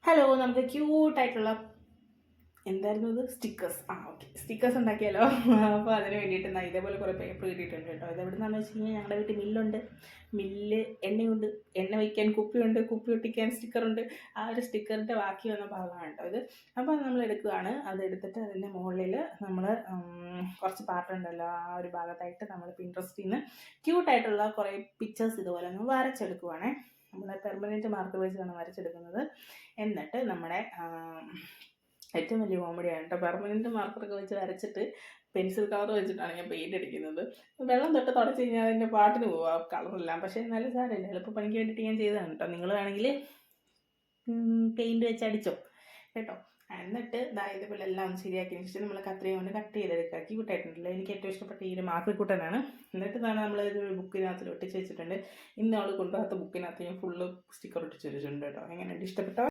Hello, നമുക്ക് ക്യൂട്ടായിട്ടുള്ള എന്തായിരുന്നു ഇത്, സ്റ്റിക്കേഴ്സ്. ഓക്കെ, സ്റ്റിക്കേഴ്സ് ഉണ്ടാക്കിയാലോ. അപ്പോൾ അതിന് വേണ്ടിയിട്ട് ഇതേപോലെ കുറേ പേപ്പർ കിട്ടിയിട്ടുണ്ട് കേട്ടോ. ഇത് എവിടെ നിന്നാണെന്ന് വെച്ച് കഴിഞ്ഞാൽ ഞങ്ങളുടെ വീട്ടിൽ മില്ലുണ്ട്. എണ്ണയുണ്ട്, എണ്ണ വയ്ക്കാൻ കുപ്പിയുണ്ട്, കുപ്പി ഒട്ടിക്കാൻ സ്റ്റിക്കറുണ്ട്. ആ ഒരു സ്റ്റിക്കറിൻ്റെ ബാക്കി വന്ന ഭാഗമാണ് കേട്ടോ ഇത്. അപ്പോൾ അത് നമ്മൾ എടുക്കുകയാണ്. അതെടുത്തിട്ട് അതിൻ്റെ മുകളിൽ നമ്മൾ കുറച്ച് പാട്ടുണ്ടല്ലോ, ആ ഒരു ഭാഗത്തായിട്ട് നമ്മൾ പിൻട്രസ്റ്റിൽ നിന്ന് ക്യൂട്ടായിട്ടുള്ള കുറേ പിക്ചേഴ്സ് ഇതുപോലെ ഒന്ന് വരച്ചെടുക്കുവാണേ. നമ്മൾ പെർമനൻറ്റ് മാർക്കർ വെച്ചാണ് വരച്ചെടുക്കുന്നത്. എന്നിട്ട് നമ്മുടെ ഏറ്റവും വലിയ കോമഡിയാണ് കേട്ടോ, പെർമനൻറ്റ് മാർക്കറൊക്കെ വെച്ച് വരച്ചിട്ട് പെൻസിൽ കവർ വെച്ചിട്ടാണ് ഞാൻ പെയിൻ്റ് അടിക്കുന്നത്. വെള്ളം തൊട്ട് തുടച്ച് കഴിഞ്ഞാൽ അതിൻ്റെ പാട്ടിന് പോവാം കളറെല്ലാം. പക്ഷേ എന്നാലും സാരമില്ല, എളുപ്പപ്പണിക്ക് വേണ്ടിയിട്ട് ഞാൻ ചെയ്തതാണ് കേട്ടോ. നിങ്ങൾ വേണമെങ്കിൽ പെയിൻറ്റ് വെച്ച് അടിച്ചോ കേട്ടോ. എന്നിട്ട് ഇതേപോലെ എല്ലാം ഒന്ന് ശരിയാക്കിയതിന് ശേഷം നമ്മൾ കത്രിക കൊണ്ട് കട്ട് ചെയ്തെടുക്കുക. ക്യൂട്ടായിട്ടുണ്ടല്ലോ, എനിക്ക് ഏറ്റവും ഇഷ്ടപ്പെട്ട ഈ ഒരു മാർക്കറിക്കുട്ടനാണ്. എന്നിട്ട് നമ്മൾ ഇതൊരു ബുക്കിനകത്ത് ഒട്ടിച്ച് വെച്ചിട്ടുണ്ട്. ഇന്ന് അവൾ കൊണ്ടുപോകാത്ത ബുക്കിനകത്ത് ഞാൻ ഫുള്ള് സ്റ്റിക്കർ ഒട്ടിച്ച് വെച്ചിട്ടുണ്ട് കേട്ടോ. എങ്ങനെയുണ്ട്, ഇഷ്ടപ്പെട്ടോ?